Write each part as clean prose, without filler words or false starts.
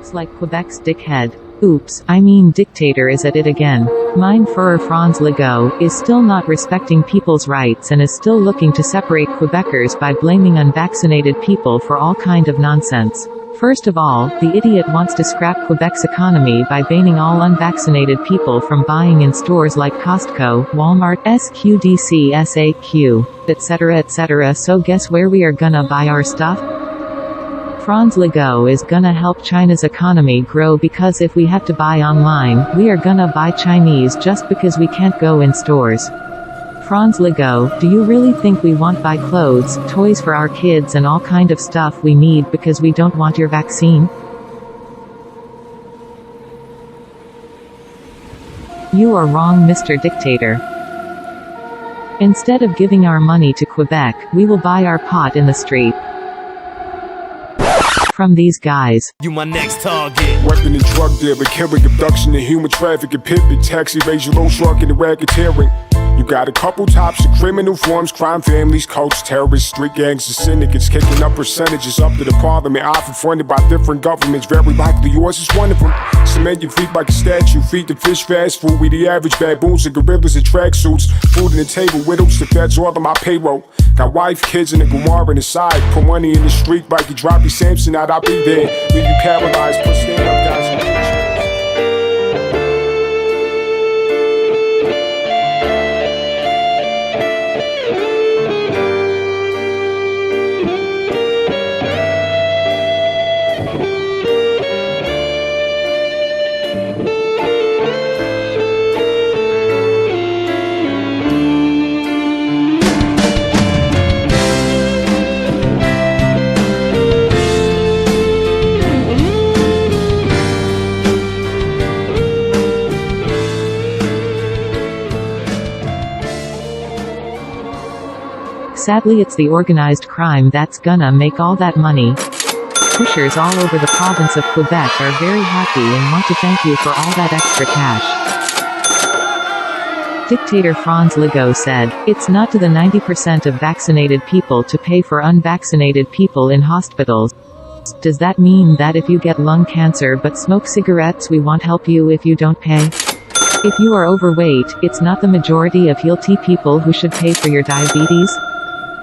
Looks like Quebec's dickhead. Oops, I mean dictator is at it again. Mein Führer Franz Legault is still not respecting people's rights and is still looking to separate Quebecers by blaming unvaccinated people for all kind of nonsense. First of all, the idiot wants to scrap Quebec's economy by banning all unvaccinated people from buying in stores like Costco, Walmart, SQDC, SAQ, etc. etc. So guess where we are gonna buy our stuff? Franz Legault is gonna help China's economy grow because if we have to buy online, we are gonna buy Chinese just because we can't go in stores. Franz Legault, do you really think we won't buy clothes, toys for our kids and all kind of stuff we need because we don't want your vaccine? You are wrong, Mr. Dictator. Instead of giving our money to Quebec, we will buy our pot in the street. From these guys. You my next target. Weapon and drug dealer, killing, abduction and human trafficking, pimping, tax evasion, loan sharking and racketeering. You got a couple tops of criminal forms, crime families, cults, terrorists, street gangs, and syndicates kicking up percentages up to the parliament, often funded by different governments. Very likely yours is one of them. Cement your feet like a statue, feed the fish fast food. We the average baboons and gorillas in tracksuits. Food on the table, widows, the feds all on my payroll. Got wife, kids, and a Gumar in the side. Put money in the street, like you drop your Samson out, I'll be there. Leave you paralyzed, put stand up guys. Sadly, it's the organized crime that's gonna make all that money. Pushers all over the province of Quebec are very happy and want to thank you for all that extra cash. Dictator Franz Legault said, "It's not to the 90% of vaccinated people to pay for unvaccinated people in hospitals. Does that mean that if you get lung cancer but smoke cigarettes we won't help you if you don't pay? If you are overweight, it's not the majority of healthy people who should pay for your diabetes?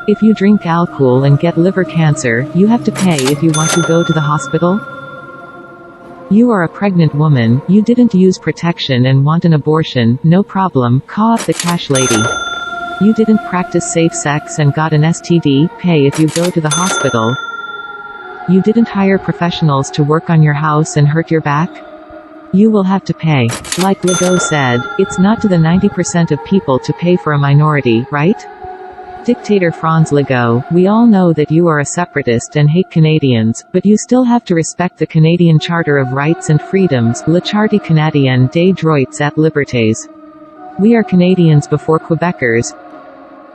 If you drink alcohol and get liver cancer, you have to pay if you want to go to the hospital? You are a pregnant woman, you didn't use protection and want an abortion, no problem, call up the cash lady. You didn't practice safe sex and got an STD, pay if you go to the hospital. You didn't hire professionals to work on your house and hurt your back? You will have to pay." Like Legault said, it's not to the 90% of people to pay for a minority, right? Dictator Franz Legault, we all know that you are a separatist and hate Canadians, but you still have to respect the Canadian Charter of Rights and Freedoms, La Charte canadienne des droits et libertés. We are Canadians before Quebecers.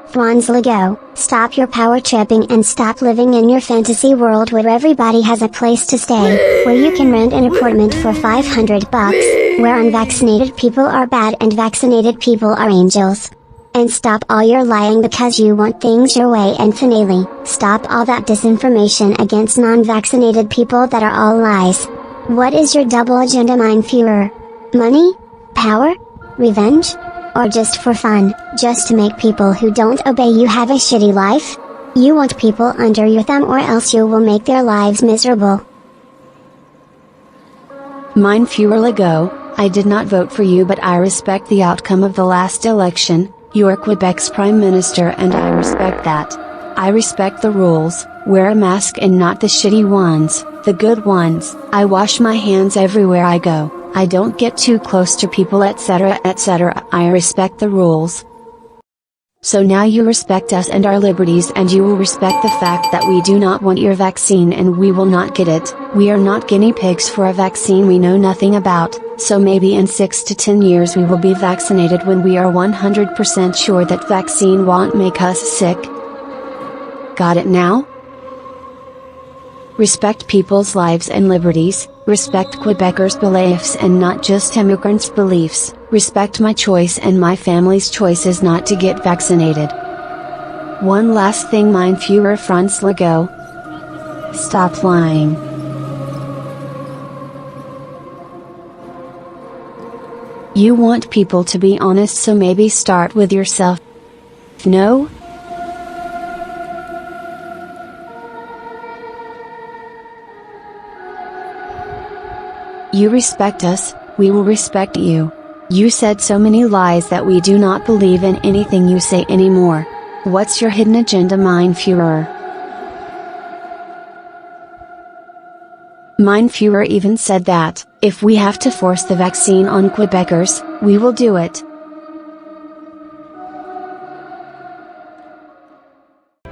Franz Legault, stop your power tripping and stop living in your fantasy world where everybody has a place to stay, where you can rent an apartment for $500, where unvaccinated people are bad and vaccinated people are angels. And stop all your lying because you want things your way, and finally, stop all that disinformation against non-vaccinated people that are all lies. What is your double agenda, mein Führer? Money? Power? Revenge? Or just for fun, just to make people who don't obey you have a shitty life? You want people under your thumb or else you will make their lives miserable. Mein Führer Legault, I did not vote for you, but I respect the outcome of the last election. You are Quebec's Prime Minister and I respect that. I respect the rules, wear a mask and not the shitty ones, the good ones. I wash my hands everywhere I go, I don't get too close to people, etc. etc. I respect the rules. So now you respect us and our liberties, and you will respect the fact that we do not want your vaccine and we will not get it. We are not guinea pigs for a vaccine we know nothing about, so maybe in 6 to 10 years we will be vaccinated when we are 100% sure that vaccine won't make us sick. Got it now? Respect people's lives and liberties, respect Quebecers' beliefs and not just immigrants' beliefs, respect my choice and my family's choices not to get vaccinated. One last thing, mein Führer Franz Legault. Stop lying. You want people to be honest, so maybe start with yourself. No? You respect us, we will respect you. You said so many lies that we do not believe in anything you say anymore. What's your hidden agenda, mein Führer? Mein Führer even said that, if we have to force the vaccine on Quebecers, we will do it.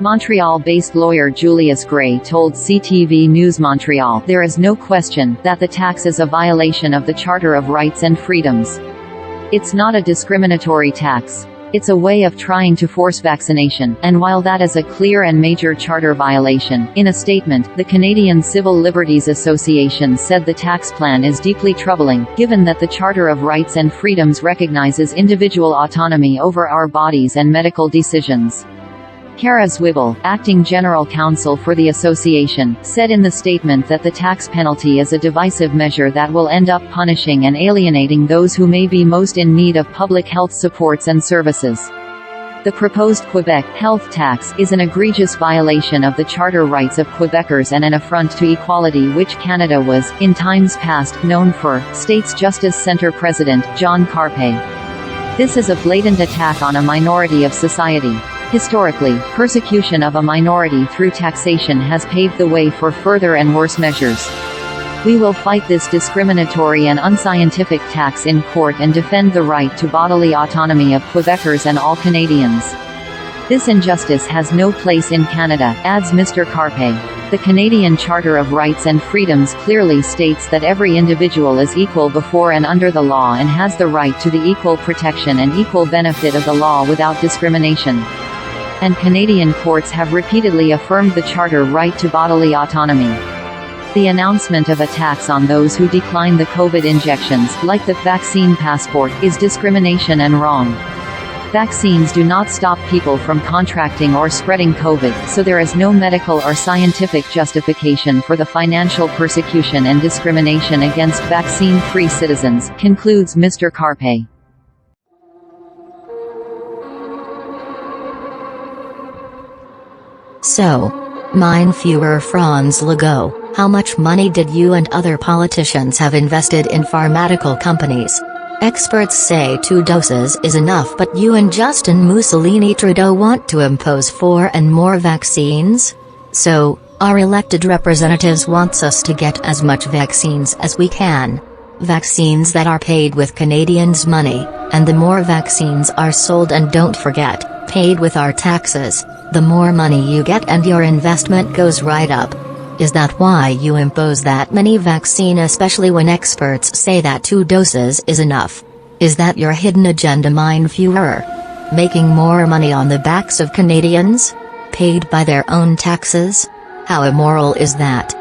Montreal-based lawyer Julius Gray told CTV News Montreal, "There is no question that the tax is a violation of the Charter of Rights and Freedoms. It's not a discriminatory tax. It's a way of trying to force vaccination, and while that is a clear and major charter violation," in a statement, the Canadian Civil Liberties Association said the tax plan is deeply troubling, given that the Charter of Rights and Freedoms recognizes individual autonomy over our bodies and medical decisions. Kara Zwibel, acting general counsel for the association, said in the statement that the tax penalty is a divisive measure that will end up punishing and alienating those who may be most in need of public health supports and services. The proposed Quebec health tax is an egregious violation of the charter rights of Quebecers and an affront to equality, which Canada was, in times past, known for, states Justice Centre President John Carpay. This is a blatant attack on a minority of society. Historically, persecution of a minority through taxation has paved the way for further and worse measures. We will fight this discriminatory and unscientific tax in court and defend the right to bodily autonomy of Quebecers and all Canadians. This injustice has no place in Canada, adds Mr. Carpay. The Canadian Charter of Rights and Freedoms clearly states that every individual is equal before and under the law and has the right to the equal protection and equal benefit of the law without discrimination. And Canadian courts have repeatedly affirmed the Charter right to bodily autonomy. The announcement of a tax on those who decline the COVID injections, like the vaccine passport, is discrimination and wrong. Vaccines do not stop people from contracting or spreading COVID, so there is no medical or scientific justification for the financial persecution and discrimination against vaccine-free citizens, concludes Mr. Carpay. So, mein Führer Franz Legault, how much money did you and other politicians have invested in pharmaceutical companies? Experts say 2 doses is enough, but you and Justin Mussolini Trudeau want to impose 4 and more vaccines? So, our elected representatives wants us to get as much vaccines as we can. Vaccines that are paid with Canadians' money, and the more vaccines are sold, and don't forget, paid with our taxes, the more money you get and your investment goes right up. Is that why you impose that many vaccine, especially when experts say that 2 doses is enough? Is that your hidden agenda, mein Führer? Making more money on the backs of Canadians? Paid by their own taxes? How immoral is that?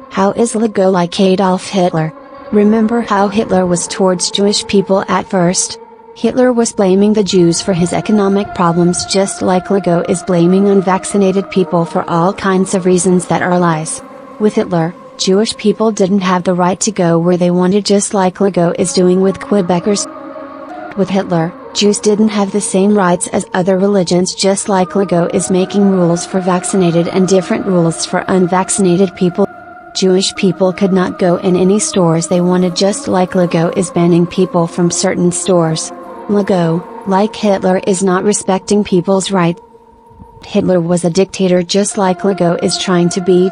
How is Legault like Adolf Hitler? Remember how Hitler was towards Jewish people at first? Hitler was blaming the Jews for his economic problems, just like Legault is blaming unvaccinated people for all kinds of reasons that are lies. With Hitler, Jewish people didn't have the right to go where they wanted, just like Legault is doing with Quebecers. With Hitler, Jews didn't have the same rights as other religions, just like Legault is making rules for vaccinated and different rules for unvaccinated people. Jewish people could not go in any stores they wanted, just like Legault is banning people from certain stores. Legault, like Hitler, is not respecting people's rights. Hitler was a dictator, just like Legault is trying to be.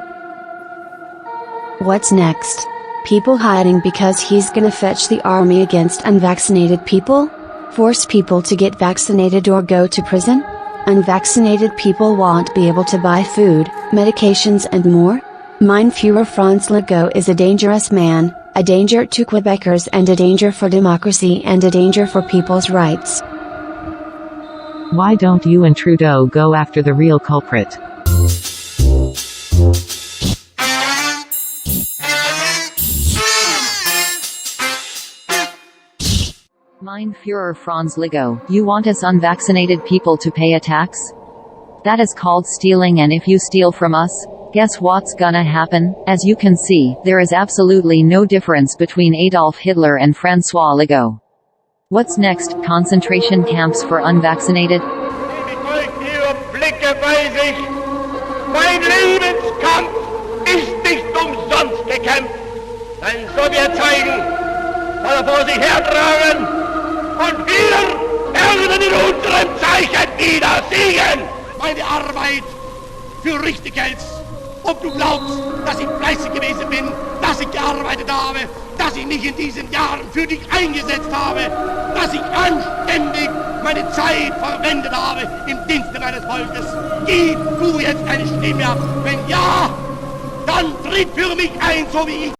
What's next? People hiding because he's gonna fetch the army against unvaccinated people? Force people to get vaccinated or go to prison? Unvaccinated people won't be able to buy food, medications and more? Mein Führer Franz Legault is a dangerous man, a danger to Quebecers and a danger for democracy and a danger for people's rights. Why don't you and Trudeau go after the real culprit? Mein Führer Franz Legault, you want us unvaccinated people to pay a tax? That is called stealing, and if you steal from us, guess what's gonna happen? As you can see, there is absolutely no difference between Adolf Hitler and Francois Legault. What's next? Concentration camps for unvaccinated? Durch Ihre Blicke weiß ich, mein Lebenskampf ist nicht umsonst gekämpft. Ein Sowjetzeichen soll er vor sich hertragen und wir werden in unserem Zeichen wieder siegen. Meine Arbeit für richtig hältst. Ob du glaubst, dass ich fleißig gewesen bin, dass ich gearbeitet habe, dass ich mich in diesen Jahren für dich eingesetzt habe, dass ich anständig meine Zeit verwendet habe im Dienste meines Volkes. Gib du jetzt eine Stimme ab. Wenn ja, dann tritt für mich ein, so wie ich.